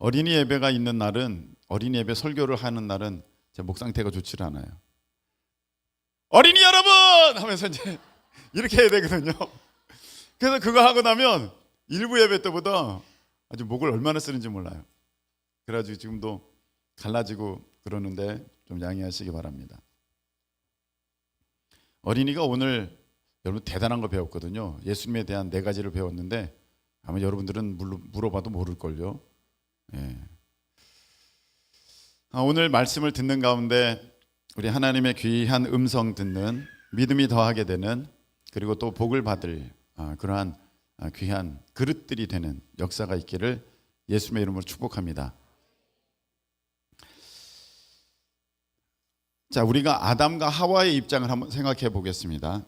어린이 예배가 있는 날은, 어린이 예배 설교를 하는 날은 제 목 상태가 좋지 않아요. 어린이 여러분 하면서 이제 이렇게 해야 되거든요. 그래서 그거 하고 나면 일부 예배 때보다 아주 목을 얼마나 쓰는지 몰라요. 그래가지고 지금도 갈라지고 그러는데 좀 양해하시기 바랍니다. 어린이가 오늘 여러분 대단한 걸 배웠거든요. 예수님에 대한 4가지를 배웠는데 아마 여러분들은 물어봐도 모를걸요. 예. 오늘 말씀을 듣는 가운데 우리 하나님의 귀한 음성 듣는, 믿음이 더하게 되는, 그리고 또 복을 받을 그러한 귀한 그릇들이 되는 역사가 있기를 예수님의 이름으로 축복합니다. 자, 우리가 아담과 하와의 입장을 한번 생각해 보겠습니다.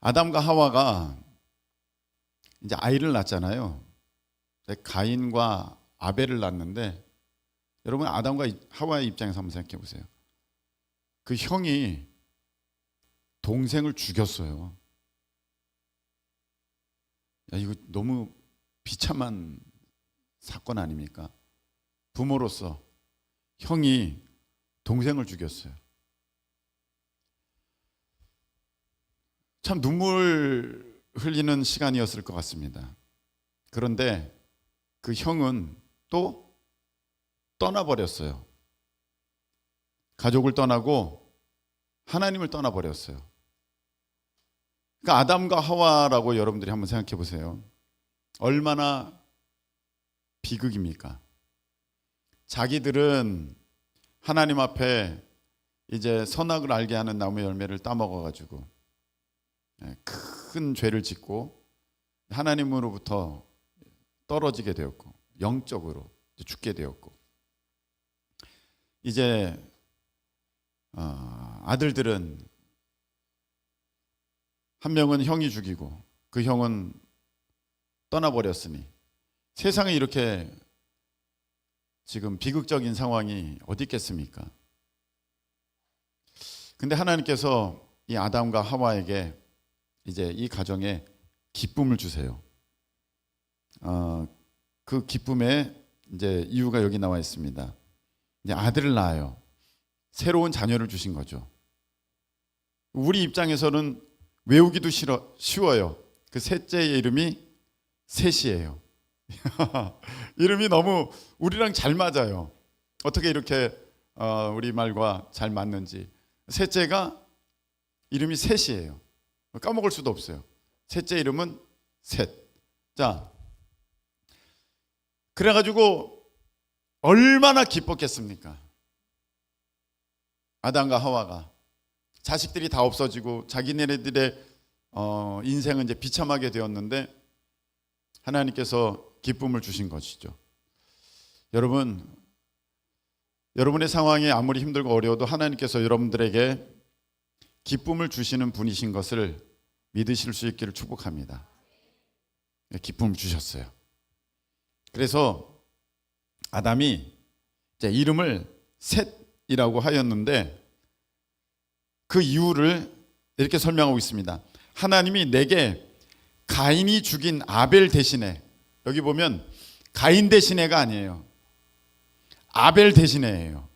아담과 하와가 이제 아이를 낳잖아요. 가인과 아벨을 낳는데, 여러분 아담과 하와의 입장에서 한번 생각해 보세요. 그 형이 동생을 죽였어요. 야, 이거 너무 비참한 사건 아닙니까? 부모로서 형이 동생을 죽였어요. 참 눈물 흘리는 시간이었을 것 같습니다. 그런데 그 형은 또 떠나버렸어요. 가족을 떠나고 하나님을 떠나버렸어요. 그러니까 아담과 하와라고 여러분들이 한번 생각해 보세요. 얼마나 비극입니까? 자기들은 하나님 앞에 이제 선악을 알게 하는 나무의 열매를 따먹어가지고 큰 죄를 짓고 하나님으로부터 떨어지게 되었고, 영적으로 죽게 되었고, 이제 아들들은 한 명은 형이 죽이고 그 형은 떠나버렸으니 세상에 이렇게 지금 비극적인 상황이 어디 있겠습니까? 근데 하나님께서 이 아담과 하와에게 이제 이 가정에 기쁨을 주세요. 그 기쁨의 이제 이유가 여기 나와 있습니다. 이제 아들을 낳아요. 새로운 자녀를 주신 거죠. 우리 입장에서는 외우기도 쉬워요. 그 셋째의 이름이 셋이에요. 이름이 너무 우리랑 잘 맞아요. 어떻게 이렇게 우리 말과 잘 맞는지. 셋째가 이름이 셋이에요. 까먹을 수도 없어요. 셋째 이름은 셋. 자, 그래가지고 얼마나 기뻤겠습니까? 아담과 하와가 자식들이 다 없어지고 자기네들의 인생은 이제 비참하게 되었는데 하나님께서 기쁨을 주신 것이죠. 여러분, 여러분의 상황이 아무리 힘들고 어려워도 하나님께서 여러분들에게 기쁨을 주시는 분이신 것을 믿으실 수 있기를 축복합니다. 기쁨을 주셨어요. 그래서 아담이 이제 이름을 셋이라고 하였는데 그 이유를 이렇게 설명하고 있습니다. 하나님이 내게 가인이 죽인 아벨 대신에, 여기 보면 가인 대신에가 아니에요. 아벨 대신에예요.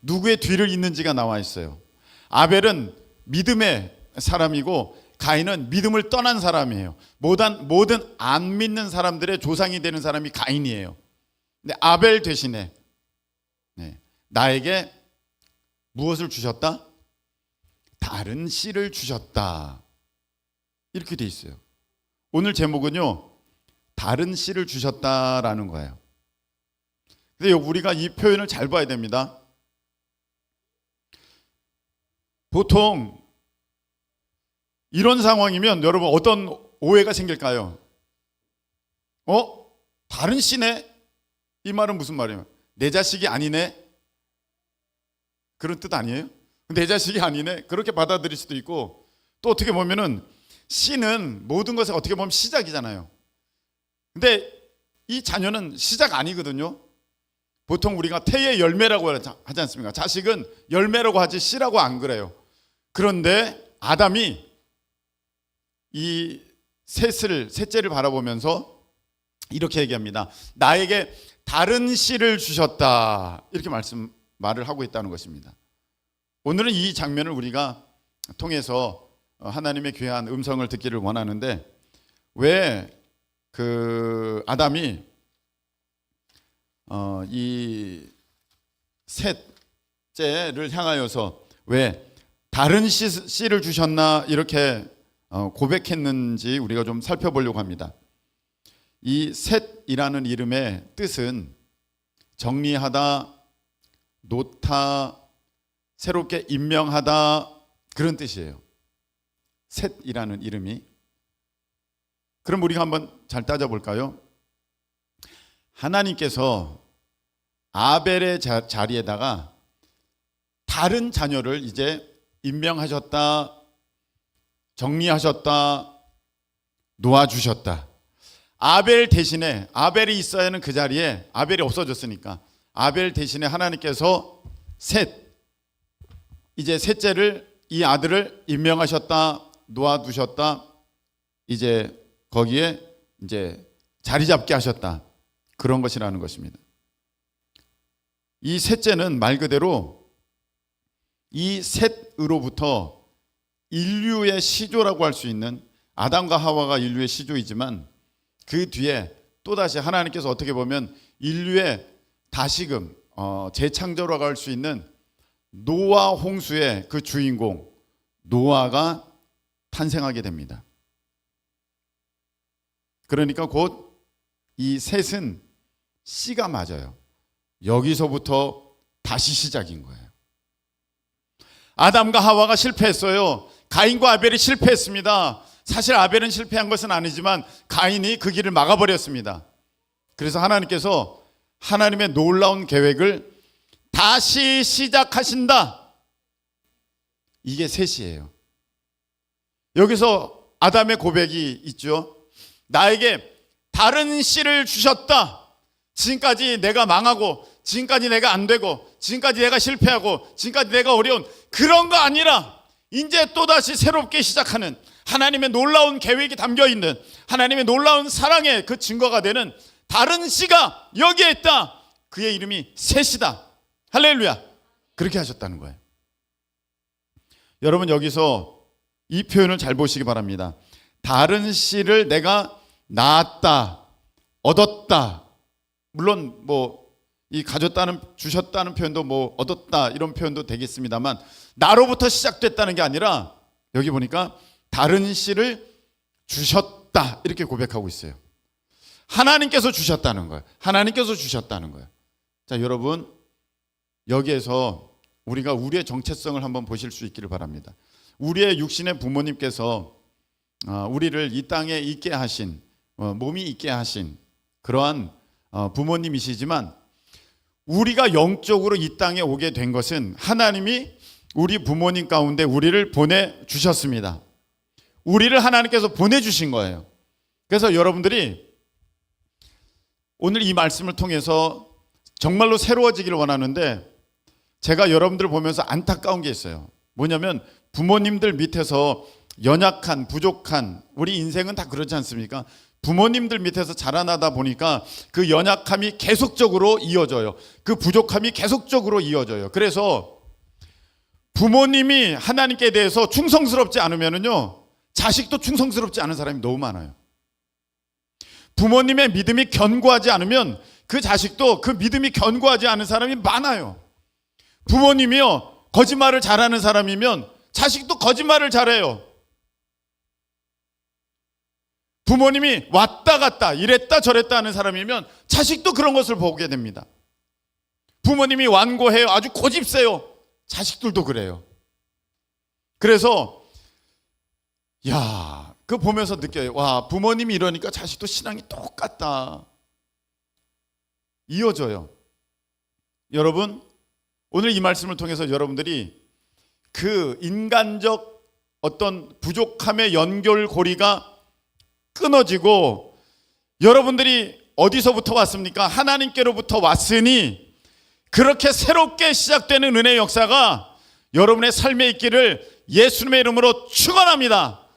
누구의 뒤를 잇는지가 나와 있어요. 아벨은 믿음의 사람이고 가인은 믿음을 떠난 사람이에요. 모든 안 믿는 사람들의 조상이 되는 사람이 가인이에요. 근데 아벨 대신에 나에게 무엇을 주셨다? 다른 씨를 주셨다. 이렇게 돼 있어요. 오늘 제목은요, 다른 씨를 주셨다라는 거예요. 근데 우리가 이 표현을 잘 봐야 됩니다. 보통 이런 상황이면 여러분 어떤 오해가 생길까요? 다른 씨네? 이 말은 무슨 말이에요? 내 자식이 아니네? 그런 뜻 아니에요? 내 자식이 아니네? 그렇게 받아들일 수도 있고, 또 어떻게 보면은 씨는 모든 것의 어떻게 보면 시작이잖아요. 근데 이 자녀는 시작 아니거든요. 보통 우리가 태의 열매라고 하지 않습니까? 자식은 열매라고 하지 씨라고 안 그래요. 그런데 아담이 이 셋째를 바라보면서 이렇게 얘기합니다. 나에게 다른 씨를 주셨다. 이렇게 말을 하고 있다는 것입니다. 오늘은 이 장면을 우리가 통해서 하나님의 귀한 음성을 듣기를 원하는데, 왜 그 아담이 이 셋째를 향하여서 왜 다른 씨를 주셨나 이렇게 고백했는지 우리가 좀 살펴보려고 합니다. 이 셋이라는 이름의 뜻은 정리하다, 놓다, 새롭게 임명하다, 그런 뜻이에요. 셋이라는 이름이. 그럼 우리가 한번 잘 따져볼까요? 하나님께서 아벨의 자리에다가 다른 자녀를 이제 임명하셨다, 정리하셨다, 놓아주셨다. 아벨 대신에, 아벨이 있어야 하는 그 자리에 아벨이 없어졌으니까 아벨 대신에 하나님께서 이제 셋째를, 이 아들을 임명하셨다, 놓아두셨다, 이제 거기에 이제 자리 잡게 하셨다, 그런 것이라는 것입니다. 이 셋째는 말 그대로 이 셋으로부터 인류의 시조라고 할 수 있는, 아담과 하와가 인류의 시조이지만 그 뒤에 또다시 하나님께서 어떻게 보면 인류의 다시금 재창조라고 할 수 있는 노아 홍수의 그 주인공 노아가 탄생하게 됩니다. 그러니까 곧 이 셋은 씨가 맞아요. 여기서부터 다시 시작인 거예요. 아담과 하와가 실패했어요. 가인과 아벨이 실패했습니다. 사실 아벨은 실패한 것은 아니지만 가인이 그 길을 막아버렸습니다. 그래서 하나님께서 하나님의 놀라운 계획을 다시 시작하신다. 이게 셋이에요. 여기서 아담의 고백이 있죠. 나에게 다른 씨를 주셨다. 지금까지 내가 망하고, 지금까지 내가 안 되고, 지금까지 내가 실패하고, 지금까지 내가 어려운 그런 거 아니라 이제 또다시 새롭게 시작하는 하나님의 놀라운 계획이 담겨있는, 하나님의 놀라운 사랑의 그 증거가 되는 다른 씨가 여기에 있다. 그의 이름이 셋이다. 할렐루야. 그렇게 하셨다는 거예요. 여러분, 여기서 이 표현을 잘 보시기 바랍니다. 다른 씨를 내가 낳았다, 얻었다. 물론 이 가졌다는, 주셨다는 표현도 얻었다 이런 표현도 되겠습니다만, 나로부터 시작됐다는 게 아니라 여기 보니까 다른 씨를 주셨다 이렇게 고백하고 있어요. 하나님께서 주셨다는 거예요. 하나님께서 주셨다는 거예요. 자, 여러분, 여기에서 우리가 우리의 정체성을 한번 보실 수 있기를 바랍니다. 우리의 육신의 부모님께서 우리를 이 땅에 있게 하신, 몸이 있게 하신 그러한 부모님이시지만, 우리가 영적으로 이 땅에 오게 된 것은 하나님이 우리 부모님 가운데 우리를 보내주셨습니다. 우리를 하나님께서 보내주신 거예요. 그래서 여러분들이 오늘 이 말씀을 통해서 정말로 새로워지기를 원하는데, 제가 여러분들을 보면서 안타까운 게 있어요. 뭐냐면 부모님들 밑에서 연약한, 부족한, 우리 인생은 다 그렇지 않습니까? 부모님들 밑에서 자라나다 보니까 그 연약함이 계속적으로 이어져요. 그 부족함이 계속적으로 이어져요. 그래서 부모님이 하나님께 대해서 충성스럽지 않으면요, 자식도 충성스럽지 않은 사람이 너무 많아요. 부모님의 믿음이 견고하지 않으면 그 자식도 그 믿음이 견고하지 않은 사람이 많아요. 부모님이요, 거짓말을 잘하는 사람이면 자식도 거짓말을 잘해요. 부모님이 왔다 갔다 이랬다 저랬다 하는 사람이면 자식도 그런 것을 보게 됩니다. 부모님이 완고해요, 아주 고집세요, 자식들도 그래요. 그래서 그 보면서 느껴요. 와, 부모님이 이러니까 자식도 신앙이 똑같다. 이어져요. 여러분, 오늘 이 말씀을 통해서 여러분들이 그 인간적 어떤 부족함의 연결고리가 끊어지고, 여러분들이 어디서부터 왔습니까? 하나님께로부터 왔으니 그렇게 새롭게 시작되는 은혜의 역사가 여러분의 삶에 있기를 예수님의 이름으로 축원합니다.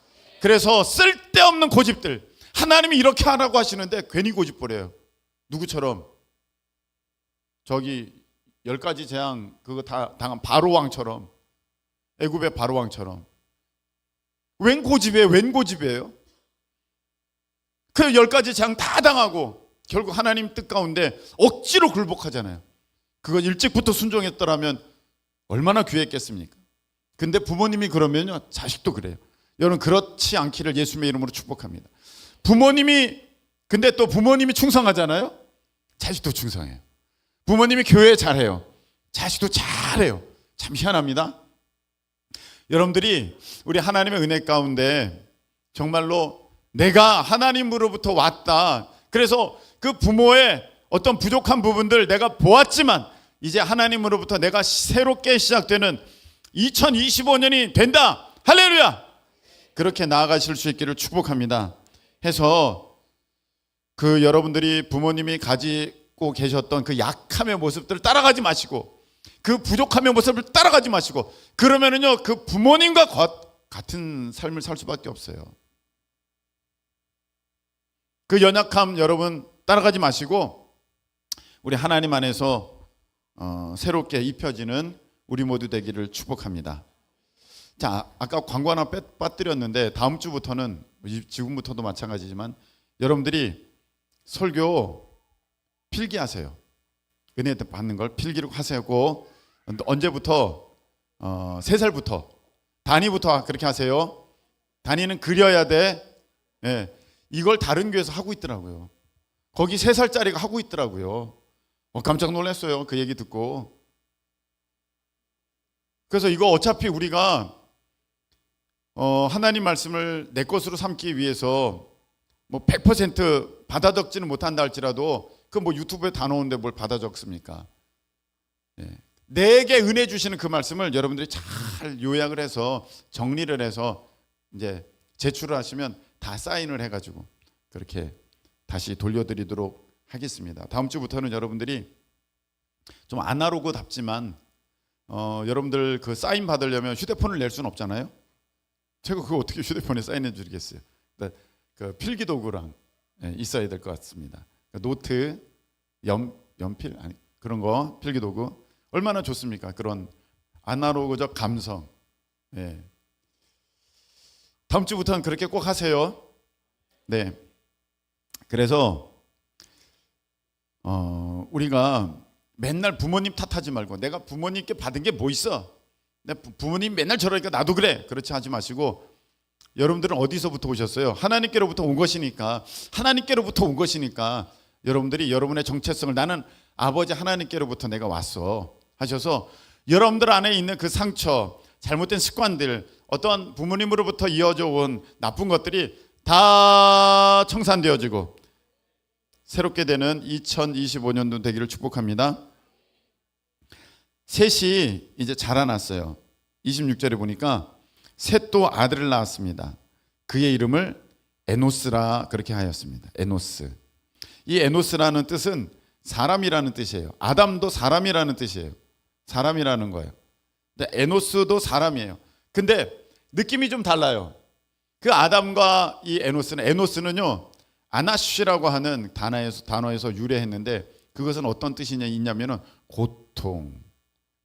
그래서 쓸데없는 고집들, 하나님이 이렇게 하라고 하시는데 괜히 고집부려요. 누구처럼? 저기 10가지 재앙 그거 다 당한 바로 왕처럼, 애굽의 바로 왕처럼. 웬 고집이에요? 웬 고집이에요? 그 10가지 재앙 다 당하고 결국 하나님 뜻 가운데 억지로 굴복하잖아요. 그거 일찍부터 순종했더라면 얼마나 귀했겠습니까? 근데 부모님이 그러면요, 자식도 그래요. 여러분, 그렇지 않기를 예수님의 이름으로 축복합니다. 근데 또 부모님이 충성하잖아요. 자식도 충성해요. 부모님이 교회 잘해요. 자식도 잘해요. 참 희한합니다. 여러분들이 우리 하나님의 은혜 가운데 정말로 내가 하나님으로부터 왔다. 그래서 그 부모의 어떤 부족한 부분들 내가 보았지만 이제 하나님으로부터 내가 새롭게 시작되는 2025년이 된다. 할렐루야. 그렇게 나아가실 수 있기를 축복합니다. 해서 그 여러분들이 부모님이 가지고 계셨던 그 약함의 모습들을 따라가지 마시고, 그 부족함의 모습을 따라가지 마시고, 그러면은요 그 부모님과 같은 삶을 살 수밖에 없어요. 그 연약함 여러분 따라가지 마시고 우리 하나님 안에서 새롭게 입혀지는 우리 모두 되기를 축복합니다. 자, 아까 광고 하나 빠뜨렸는데 다음 주부터는, 지금부터도 마찬가지지만 여러분들이 설교 필기하세요. 은혜 받는 걸 필기로 하세요. 언제부터? 3살부터 단위부터 그렇게 하세요. 단위는 그려야 돼. 네. 이걸 다른 교회에서 하고 있더라고요. 거기 3살짜리가 하고 있더라고요. 깜짝 놀랐어요. 그 얘기 듣고. 그래서 이거 어차피 우리가 하나님 말씀을 내 것으로 삼기 위해서 뭐 100% 받아 적지는 못한다 할지라도 그 뭐 유튜브에 다 나오는데 뭘 받아 적습니까? 네. 내게 은혜 주시는 그 말씀을 여러분들이 잘 요약을 해서 정리를 해서 이제 제출을 하시면 다 사인을 해가지고 그렇게 다시 돌려드리도록 하겠습니다. 다음 주부터는 여러분들이 좀 아날로그답지만 여러분들 그 사인 받으려면 휴대폰을 낼 수는 없잖아요. 제가 그거 어떻게 휴대폰에 사인해 드리겠어요. 그 필기도구랑 있어야 될 것 같습니다. 노트, 연필 아니 그런 거 필기도구 얼마나 좋습니까? 그런 아날로그적 감성. 네. 다음 주부터는 그렇게 꼭 하세요. 네. 그래서 우리가 맨날 부모님 탓하지 말고 내가 부모님께 받은 게 뭐 있어? 내 부모님 맨날 저러니까 나도 그래. 그렇지 하지 마시고 여러분들은 어디서부터 오셨어요? 하나님께로부터 온 것이니까 여러분들이 여러분의 정체성을 나는 아버지 하나님께로부터 내가 왔어 하셔서 여러분들 안에 있는 그 상처, 잘못된 습관들, 어떤 부모님으로부터 이어져 온 나쁜 것들이 다 청산되어지고 새롭게 되는 2025년도 되기를 축복합니다. 셋이 이제 자라났어요. 26절에 보니까 셋도 아들을 낳았습니다. 그의 이름을 에노스라 그렇게 하였습니다. 에노스. 이 에노스라는 뜻은 사람이라는 뜻이에요. 아담도 사람이라는 뜻이에요. 사람이라는 거예요. 근데 에노스도 사람이에요. 근데 느낌이 좀 달라요. 그 아담과 이 에노스는요 아나쉬라고 하는 단어에서 유래했는데 그것은 어떤 뜻이 있냐면은 고통,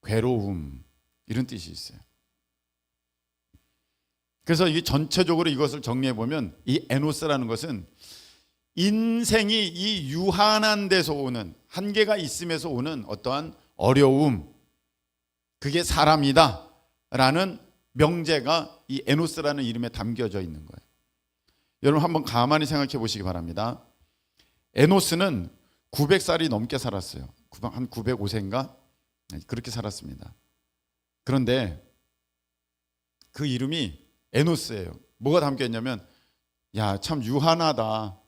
괴로움 이런 뜻이 있어요. 그래서 이 전체적으로 이것을 정리해 보면 이 에노스라는 것은 인생이 이 유한한 데서 오는 한계가 있음에서 오는 어떠한 어려움, 그게 사람이다 라는 명제가 이 에노스라는 이름에 담겨져 있는 거예요. 여러분 한번 가만히 생각해 보시기 바랍니다. 에노스는 900살이 넘게 살았어요. 한 905세인가? 그렇게 살았습니다. 그런데 그 이름이 에노스예요. 뭐가 담겨 있냐면 야, 참 유한하다.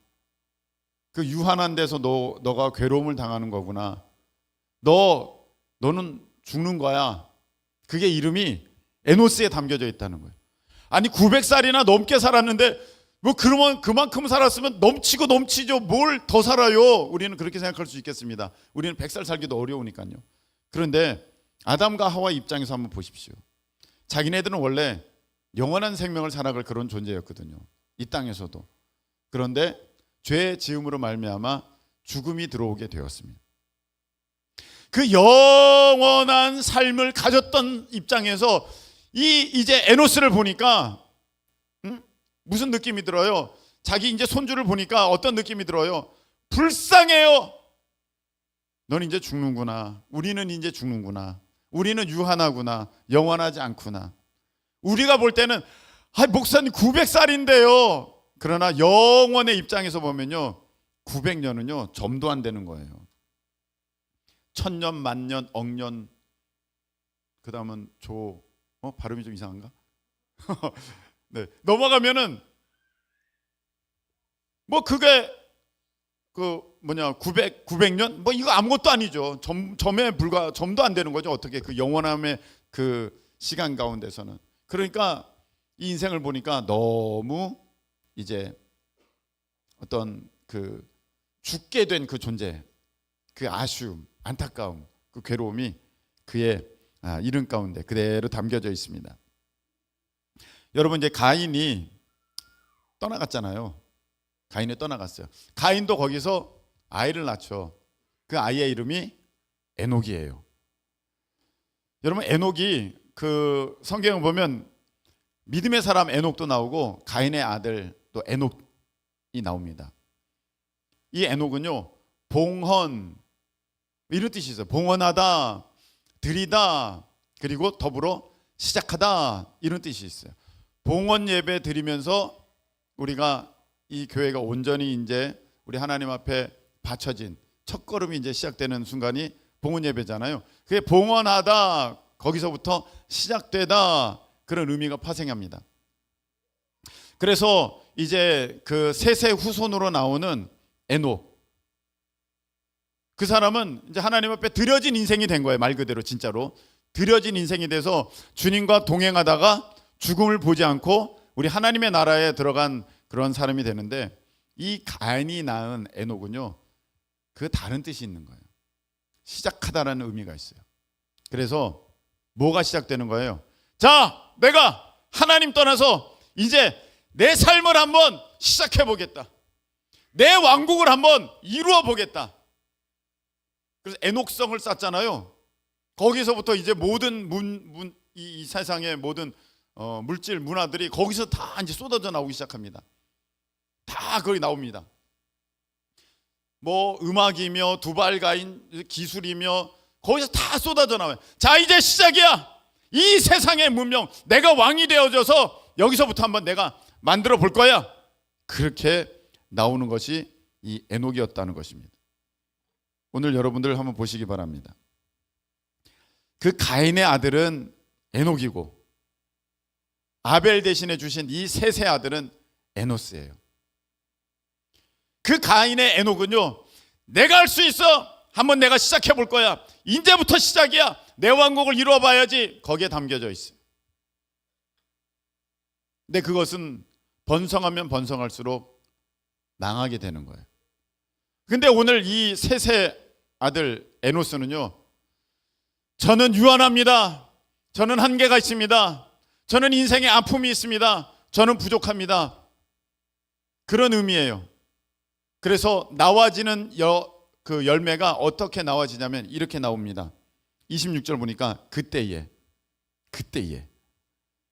그 유한한 데서 너가 괴로움을 당하는 거구나. 너는 죽는 거야. 그게 이름이 에노스에 담겨져 있다는 거예요. 아니 900살이나 넘게 살았는데 뭐 그러면 그만큼 살았으면 넘치죠. 뭘 더 살아요? 우리는 그렇게 생각할 수 있겠습니다. 우리는 100살 살기도 어려우니까요. 그런데 아담과 하와 입장에서 한번 보십시오. 자기네들은 원래 영원한 생명을 살아갈 그런 존재였거든요. 이 땅에서도. 그런데 죄 지음으로 말미암아 죽음이 들어오게 되었습니다. 그 영원한 삶을 가졌던 입장에서 이제 에노스를 보니까 무슨 느낌이 들어요? 자기 이제 손주를 보니까 어떤 느낌이 들어요? 불쌍해요. 넌 이제 죽는구나. 우리는 이제 죽는구나. 우리는 유한하구나. 영원하지 않구나. 우리가 볼 때는 목사님 900살인데요. 그러나 영원의 입장에서 보면요, 900년은요 점도 안 되는 거예요. 1000년, 만년, 억년, 그 다음은 발음이 좀 이상한가? 네, 넘어가면은 그게 900년? 이거 아무것도 아니죠. 점에 점도 안 되는 거죠. 어떻게 그 영원함의 그 시간 가운데서는. 그러니까 이 인생을 보니까 너무 이제 어떤 그 죽게 된 그 존재, 그 아쉬움, 안타까움, 그 괴로움이 그의 이름 가운데 그대로 담겨져 있습니다. 여러분, 이제 가인이 떠나갔잖아요. 가인이 떠나갔어요. 가인도 거기서 아이를 낳죠. 그 아이의 이름이 에녹이에요. 여러분, 에녹이 그 성경을 보면 믿음의 사람 에녹도 나오고 가인의 아들 또 에녹이 나옵니다. 이 에녹은요, 봉헌 이런 뜻이 있어요. 봉헌하다, 드리다, 그리고 더불어 시작하다 이런 뜻이 있어요. 봉헌 예배 드리면서 우리가 이 교회가 온전히 이제 우리 하나님 앞에 바쳐진 첫걸음이 이제 시작되는 순간이 봉헌 예배잖아요. 그게 봉헌하다, 거기서부터 시작되다, 그런 의미가 파생합니다. 그래서 이제 그 셋의 후손으로 나오는 에녹, 그 사람은 이제 하나님 앞에 드려진 인생이 된 거예요. 말 그대로 진짜로 드려진 인생이 돼서 주님과 동행하다가 죽음을 보지 않고 우리 하나님의 나라에 들어간 그런 사람이 되는데, 이 가인이 낳은 에녹은요, 그 다른 뜻이 있는 거예요. 시작하다라는 의미가 있어요. 그래서 뭐가 시작되는 거예요? 자, 내가 하나님 떠나서 이제 내 삶을 한번 시작해 보겠다. 내 왕국을 한번 이루어 보겠다. 그래서 에녹성을 쌓잖아요. 거기서부터 이제 모든 이 세상의 모든 물질 문화들이 거기서 다 이제 쏟아져 나오기 시작합니다. 다 거기 나옵니다. 음악이며 두발가인 기술이며 거기서 다 쏟아져 나와요. 자, 이제 시작이야. 이 세상의 문명, 내가 왕이 되어져서 여기서부터 한번 내가 만들어 볼 거야. 그렇게 나오는 것이 이 에녹이었다는 것입니다. 오늘 여러분들 한번 보시기 바랍니다. 그 가인의 아들은 에녹이고 아벨 대신해 주신 이 셋의 아들은 에노스예요. 그 가인의 에녹은요, 내가 할 수 있어. 한번 내가 시작해 볼 거야. 이제부터 시작이야. 내 왕국을 이루어 봐야지. 거기에 담겨져 있어요. 근데 그것은 번성하면 번성할수록 망하게 되는 거예요. 근데 오늘 이 셋의 아들 에노스는요, 저는 유한합니다. 저는 한계가 있습니다. 저는 인생에 아픔이 있습니다. 저는 부족합니다. 그런 의미예요. 그래서 나와지는 그 열매가 어떻게 나와지냐면 이렇게 나옵니다. 26절 보니까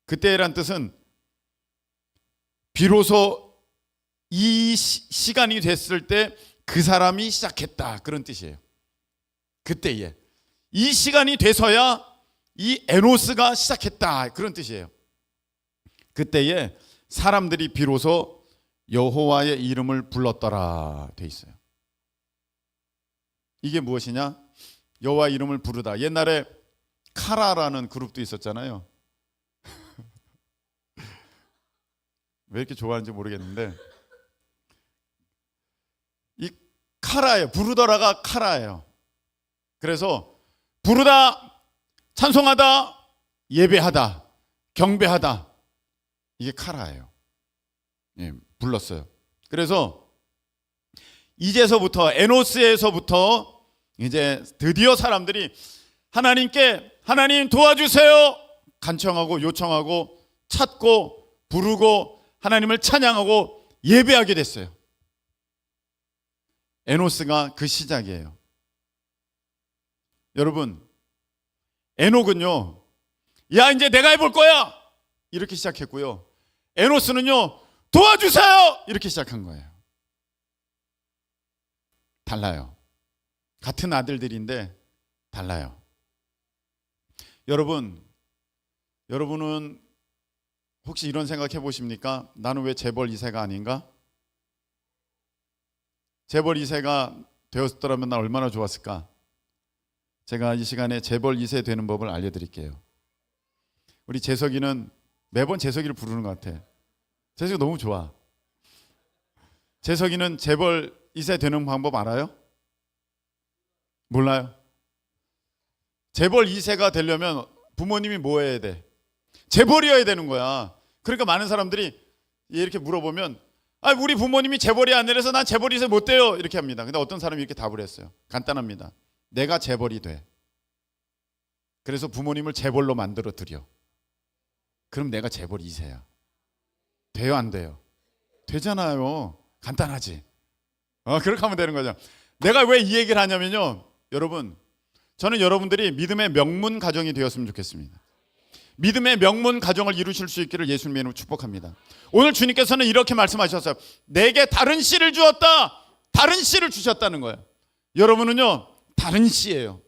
그때에란 뜻은 비로소 이 시간이 됐을 때 그 사람이 시작했다, 그런 뜻이에요. 그때에 이 시간이 돼서야 이 에노스가 시작했다, 그런 뜻이에요. 그때에 사람들이 비로소 여호와의 이름을 불렀더라 돼 있어요. 이게 무엇이냐? 여호와 이름을 부르다. 옛날에 카라라는 그룹도 있었잖아요. 왜 이렇게 좋아하는지 모르겠는데 이 카라예요. 부르더라가 카라예요. 그래서 부르다, 찬송하다, 예배하다, 경배하다, 이게 카라예요. 예, 불렀어요. 그래서 이제서부터 에노스에서부터 이제 드디어 사람들이 하나님께 하나님 도와주세요 간청하고 요청하고 찾고 부르고 하나님을 찬양하고 예배하게 됐어요. 에노스가 그 시작이에요. 여러분, 에녹은요, 야 이제 내가 해볼 거야 이렇게 시작했고요. 에노스는요, 도와주세요 이렇게 시작한 거예요. 달라요. 같은 아들들인데 달라요. 여러분은 혹시 이런 생각해 보십니까? 나는 왜 재벌 2세가 아닌가? 재벌 2세가 되었더라면 난 얼마나 좋았을까? 제가 이 시간에 재벌 2세 되는 법을 알려드릴게요. 우리 재석이는 매번 재석이를 부르는 것 같아. 재석이 너무 좋아. 재석이는 재벌 2세 되는 방법 알아요? 몰라요? 재벌 2세가 되려면 부모님이 뭐 해야 돼? 재벌이어야 되는 거야. 그러니까 많은 사람들이 이렇게 물어보면 우리 부모님이 재벌이 아니라서 난 재벌 2세 못 돼요 이렇게 합니다. 근데 어떤 사람이 이렇게 답을 했어요. 간단합니다. 내가 재벌이 돼. 그래서 부모님을 재벌로 만들어 드려. 그럼 내가 재벌 2세야. 돼요 안 돼요? 되잖아요. 간단하지. 그렇게 하면 되는 거죠. 내가 왜 이 얘기를 하냐면요, 여러분, 저는 여러분들이 믿음의 명문 가정이 되었으면 좋겠습니다. 믿음의 명문 가정을 이루실 수 있기를 예수님의 이름으로 축복합니다. 오늘 주님께서는 이렇게 말씀하셨어요. 내게 다른 씨를 주었다. 다른 씨를 주셨다는 거예요. 여러분은요, 다른 씨예요.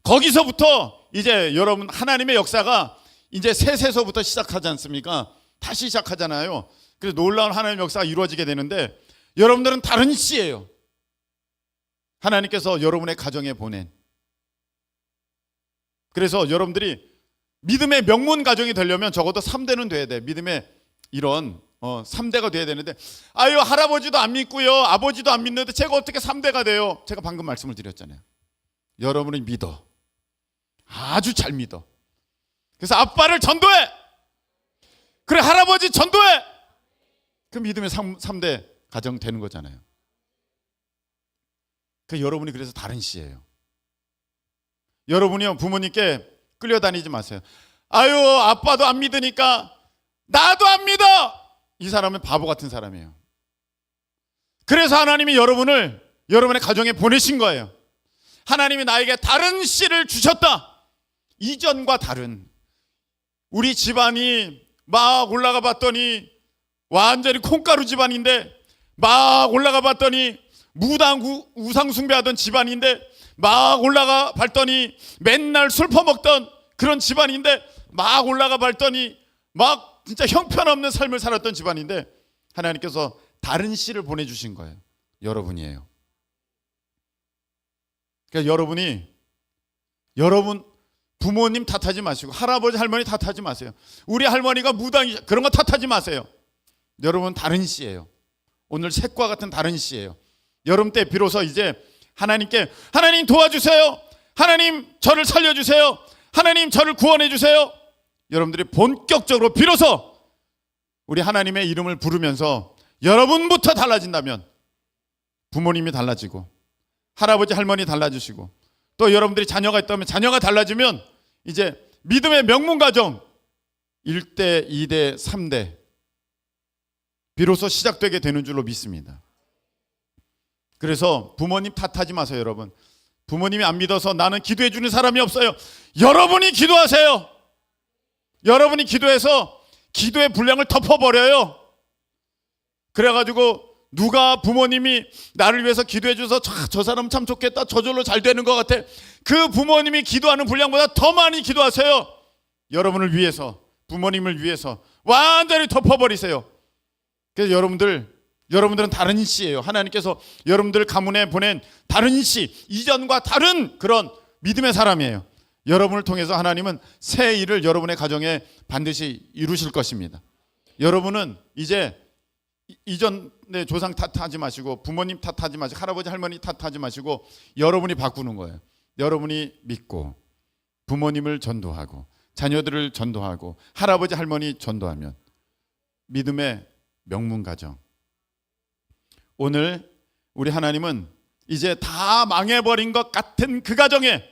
거기서부터 이제 여러분 하나님의 역사가 이제 셋에서부터 시작하지 않습니까? 다시 시작하잖아요. 그래서 놀라운 하나님의 역사가 이루어지게 되는데 여러분들은 다른 씨예요. 하나님께서 여러분의 가정에 보낸. 그래서 여러분들이 믿음의 명문 가정이 되려면 적어도 3대는 돼야 돼. 믿음의 이런 3대가 돼야 되는데 할아버지도 안 믿고요, 아버지도 안 믿는데 제가 어떻게 3대가 돼요? 제가 방금 말씀을 드렸잖아요. 여러분이 믿어. 아주 잘 믿어. 그래서 아빠를 전도해. 그래, 할아버지 전도해. 그 믿음의 3대 가정 되는 거잖아요. 그 여러분이 그래서 다른 씨예요. 여러분이요, 부모님께 끌려다니지 마세요. 아빠도 안 믿으니까 나도 안 믿어. 이 사람은 바보 같은 사람이에요. 그래서 하나님이 여러분의 가정에 보내신 거예요. 하나님이 나에게 다른 씨를 주셨다. 이전과 다른. 우리 집안이 막 올라가 봤더니 완전히 콩가루 집안인데, 막 올라가 봤더니 무당 우상 숭배하던 집안인데, 막 올라가 봤더니 맨날 술 퍼먹던 그런 집안인데, 막 올라가 봤더니 막 진짜 형편없는 삶을 살았던 집안인데 하나님께서 다른 씨를 보내주신 거예요. 여러분이에요. 그러니까 여러분 부모님 탓하지 마시고 할아버지 할머니 탓하지 마세요. 우리 할머니가 무당이 그런 거 탓하지 마세요. 여러분 다른 씨예요. 오늘 색과 같은 다른 씨예요. 여름 때 비로소 이제 하나님께 하나님 도와주세요. 하나님 저를 살려주세요. 하나님 저를 구원해 주세요. 여러분들이 본격적으로 비로소 우리 하나님의 이름을 부르면서 여러분부터 달라진다면 부모님이 달라지고 할아버지 할머니 달라지시고 또 여러분들이 자녀가 있다면 자녀가 달라지면 이제 믿음의 명문 가정 1대, 2대, 3대 비로소 시작되게 되는 줄로 믿습니다. 그래서 부모님 탓하지 마세요. 여러분, 부모님이 안 믿어서 나는 기도해 주는 사람이 없어요. 여러분이 기도하세요. 여러분이 기도해서 기도의 분량을 덮어버려요. 그래가지고 누가 부모님이 나를 위해서 기도해 줘서 저 사람 참 좋겠다, 저절로 잘 되는 것 같아, 그 부모님이 기도하는 분량보다 더 많이 기도하세요. 여러분을 위해서, 부모님을 위해서 완전히 덮어버리세요. 그래서 여러분들은 다른 씨예요. 하나님께서 여러분들 가문에 보낸 다른 씨, 이전과 다른 그런 믿음의 사람이에요. 여러분을 통해서 하나님은 새 일을 여러분의 가정에 반드시 이루실 것입니다. 여러분은 이제 이전의 조상 탓하지 마시고 부모님 탓하지 마시고 할아버지 할머니 탓하지 마시고 여러분이 바꾸는 거예요. 여러분이 믿고 부모님을 전도하고 자녀들을 전도하고 할아버지 할머니 전도하면 믿음의 명문 가정. 오늘 우리 하나님은 이제 다 망해버린 것 같은 그 가정에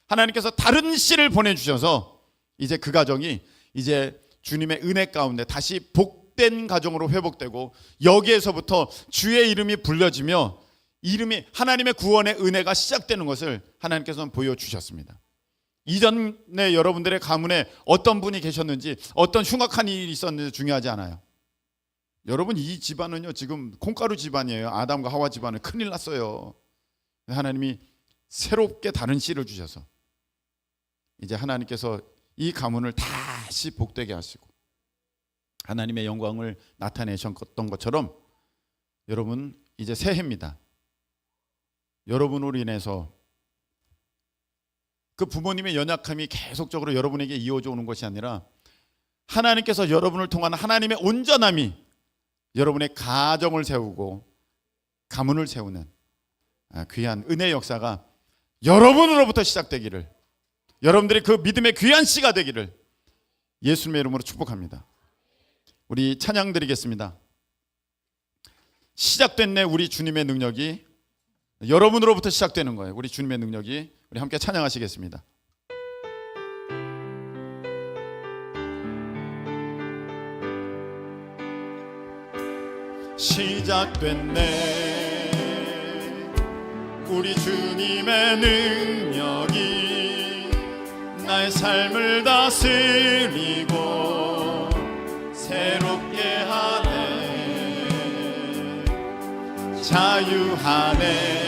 하나님께서 다른 씨를 보내주셔서 이제 그 가정이 이제 주님의 은혜 가운데 다시 복된 복된 가정으로 회복되고 여기에서부터 주의 이름이 불려지며 이름이 하나님의 구원의 은혜가 시작되는 것을 하나님께서는 보여주셨습니다. 이전에 여러분들의 가문에 어떤 분이 계셨는지 어떤 흉악한 일이 있었는지 중요하지 않아요. 여러분 이 집안은요 지금 콩가루 집안이에요. 아담과 하와 집안은 큰일 났어요. 하나님이 새롭게 다른 씨를 주셔서 이제 하나님께서 이 가문을 다시 복되게 하시고 하나님의 영광을 나타내셨던 것처럼 여러분 이제 새해입니다. 여러분으로 인해서 그 부모님의 연약함이 계속적으로 여러분에게 이어져 오는 것이 아니라 하나님께서 여러분을 통한 하나님의 온전함이 여러분의 가정을 세우고 가문을 세우는 귀한 은혜의 역사가 여러분으로부터 시작되기를, 여러분들이 그 믿음의 귀한 씨가 되기를 예수님의 이름으로 축복합니다. 우리 찬양 드리겠습니다. 시작됐네 우리 주님의 능력이. 여러분으로부터 시작되는 거예요. 우리 주님의 능력이. 우리 함께 찬양하시겠습니다. 시작됐네 우리 주님의 능력이 나의 삶을 다스리고 새롭게 하네. 자유하네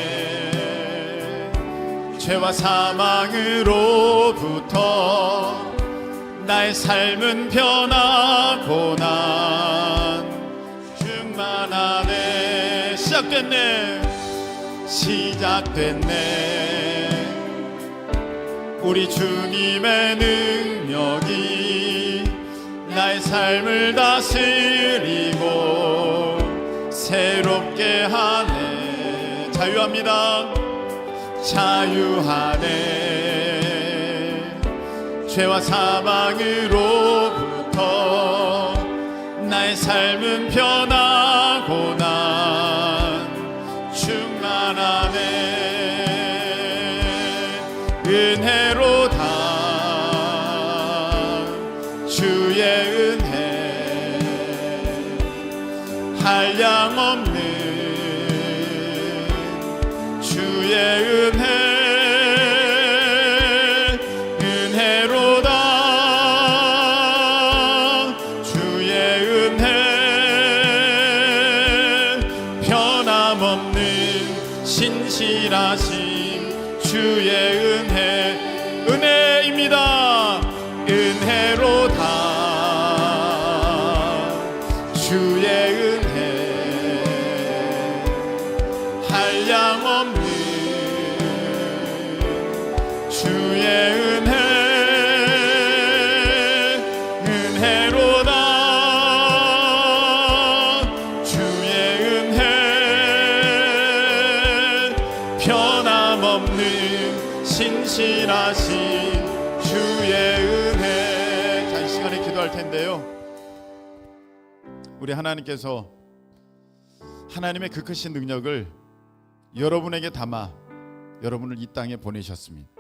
죄와 사망으로부터 나의 삶은 변하고 난 충만하네. 시작됐네 우리 주님의 능력이 나의 삶을 다스리고 새롭게 하네. 자유합니다. 자유하네 죄와 사망으로부터 나의 삶은 변하고 난 충만하네. 은혜로다 주의 은혜 한량없는 주의 은혜 은혜로다 주의 은혜 변함없는 신실하신 주의 은혜 은혜입니다. 은혜로다 주의 은혜 한량없는 주의 은혜 은혜로다 주의 은혜 변함없는 신실하신 주의 은혜. 자, 이 시간에 기도할 텐데요, 우리 하나님께서 하나님의 그 크신 능력을 여러분에게 담아 여러분을 이 땅에 보내셨습니다.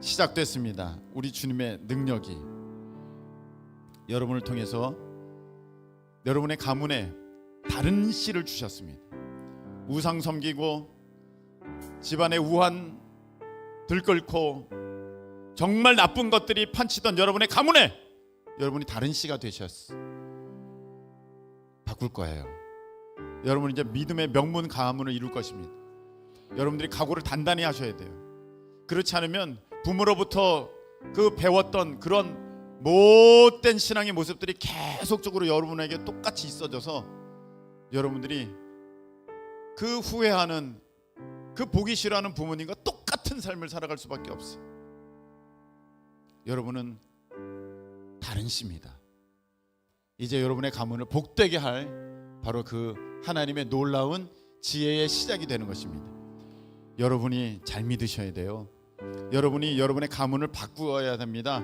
시작됐습니다. 우리 주님의 능력이 여러분을 통해서 여러분의 가문에 다른 씨를 주셨습니다. 우상 섬기고 집안의 우환 들끓고 정말 나쁜 것들이 판치던 여러분의 가문에 여러분이 다른 씨가 되셨어. 바꿀 거예요. 여러분 이제 믿음의 명문 가문을 이룰 것입니다. 여러분들이 각오를 단단히 하셔야 돼요. 그렇지 않으면 부모로부터 그 배웠던 그런 못된 신앙의 모습들이 계속적으로 여러분에게 똑같이 있어져서 여러분들이 그 후회하는, 그 보기 싫어하는 부모님과 똑같은 삶을 살아갈 수밖에 없어요. 여러분은 다른 씨입니다. 이제 여러분의 가문을 복되게 할 바로 그 하나님의 놀라운 지혜의 시작이 되는 것입니다. 여러분이 잘 믿으셔야 돼요. 여러분이 여러분의 가문을 바꾸어야 됩니다.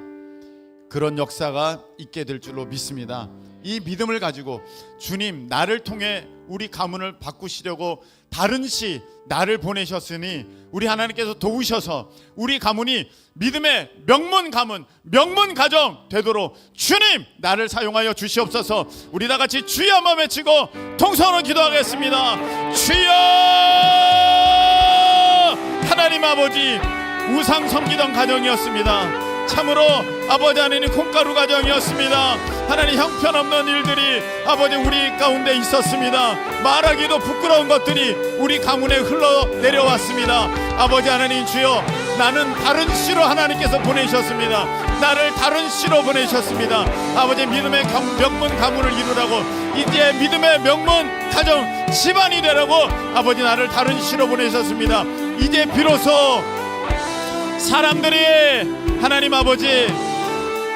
그런 역사가 있게 될 줄로 믿습니다. 이 믿음을 가지고 주님, 나를 통해 우리 가문을 바꾸시려고 다른 시 나를 보내셨으니 우리 하나님께서 도우셔서 우리 가문이 믿음의 명문 가문, 명문 가정 되도록 주님, 나를 사용하여 주시옵소서. 우리 다 같이 주여 한번 외치고 통성으로 기도하겠습니다. 주여! 하나님 아버지, 우상 섬기던 가정이었습니다. 참으로 아버지 하나님 콩가루 가정이었습니다. 하나님 형편없는 일들이 아버지 우리 가운데 있었습니다. 말하기도 부끄러운 것들이 우리 가문에 흘러내려왔습니다. 아버지 하나님 주여, 나는 다른 시로 하나님께서 보내셨습니다. 나를 다른 시로 보내셨습니다. 아버지 믿음의 명문 가문을 이루라고, 이제 믿음의 명문 가정 집안이 되라고 아버지 나를 다른 시로 보내셨습니다. 이제 비로소 사람들이 하나님 아버지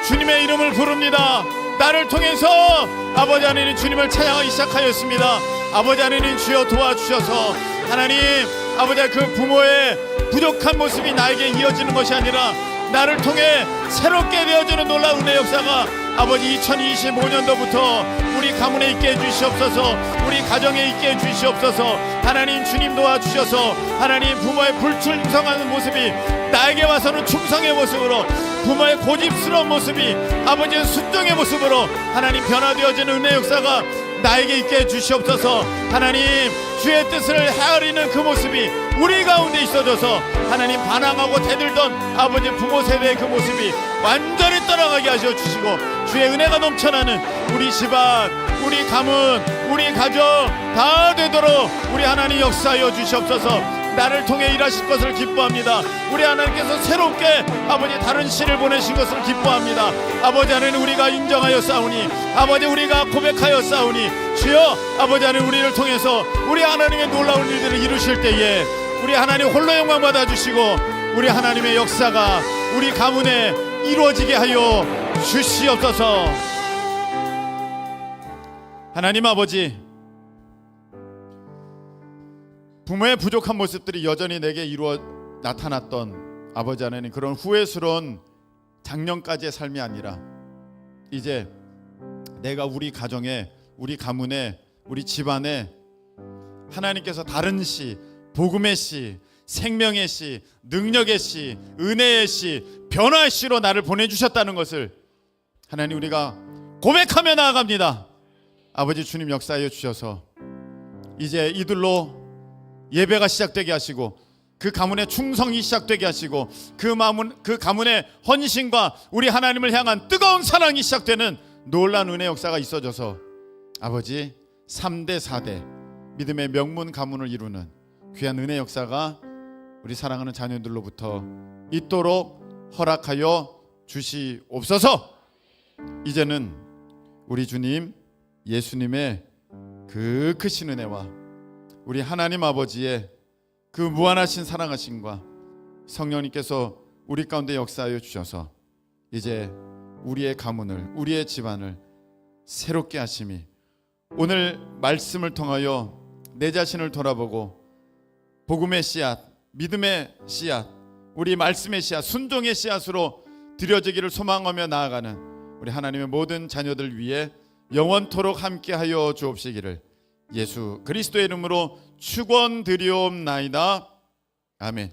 주님의 이름을 부릅니다. 나를 통해서 아버지 하나님 주님을 찬양하기 시작하였습니다. 아버지 하나님 주여 도와주셔서 하나님 아버지 그 부모의 부족한 모습이 나에게 이어지는 것이 아니라 나를 통해 새롭게 되어지는 놀라운 은혜 역사가 아버지 2025년도부터 우리 가문에 있게 해주시옵소서. 우리 가정에 있게 해주시옵소서. 하나님 주님 도와주셔서 하나님 부모의 불충성하는 모습이 나에게 와서는 충성의 모습으로, 부모의 고집스러운 모습이 아버지의 순종의 모습으로 하나님 변화되어지는 은혜 역사가 나에게 있게 해주시옵소서. 하나님 주의 뜻을 헤아리는 그 모습이 우리 가운데 있어져서 하나님 반항하고 대들던 아버지 부모 세대의 그 모습이 완전히 떠나가게 하셔 주시고 주의 은혜가 넘쳐나는 우리 집안, 우리 가문, 우리 가정 다 되도록 우리 하나님 역사하여 주시옵소서. 나를 통해 일하실 것을 기뻐합니다. 우리 하나님께서 새롭게 아버지 다른 시를 보내신 것을 기뻐합니다. 아버지 하나님 우리가 인정하여 싸우니, 아버지 우리가 고백하여 싸우니, 주여 아버지 하나님 우리를 통해서 우리 하나님의 놀라운 일들을 이루실 때에 우리 하나님 홀로 영광 받아주시고 우리 하나님의 역사가 우리 가문에 이루어지게 하여 주시옵소서. 하나님 아버지, 부모의 부족한 모습들이 여전히 내게 나타났던 아버지 하나님 그런 후회스러운 작년까지의 삶이 아니라 이제 내가 우리 가정에, 우리 가문에, 우리 집안에 하나님께서 다른 시, 복음의 시, 생명의 시, 능력의 시, 은혜의 시, 변화의 시로 나를 보내주셨다는 것을 하나님 우리가 고백하며 나아갑니다. 아버지 주님 역사하여 주셔서 이제 이들로 예배가 시작되게 하시고 그 가문의 충성이 시작되게 하시고 그 가문의 헌신과 우리 하나님을 향한 뜨거운 사랑이 시작되는 놀라운 은혜 역사가 있어져서 아버지 3대 4대 믿음의 명문 가문을 이루는 귀한 은혜 역사가 우리 사랑하는 자녀들로부터 있도록 허락하여 주시옵소서. 이제는 우리 주님 예수님의 그 크신 은혜와 우리 하나님 아버지의 그 무한하신 사랑하심과 성령님께서 우리 가운데 역사하여 주셔서 이제 우리의 가문을, 우리의 집안을 새롭게 하심이 오늘 말씀을 통하여 내 자신을 돌아보고 복음의 씨앗, 믿음의 씨앗, 우리 말씀의 씨앗, 순종의 씨앗으로 드려지기를 소망하며 나아가는 우리 하나님의 모든 자녀들 위해 영원토록 함께하여 주옵시기를 예수 그리스도의 이름으로 축원드리옵나이다. 아멘.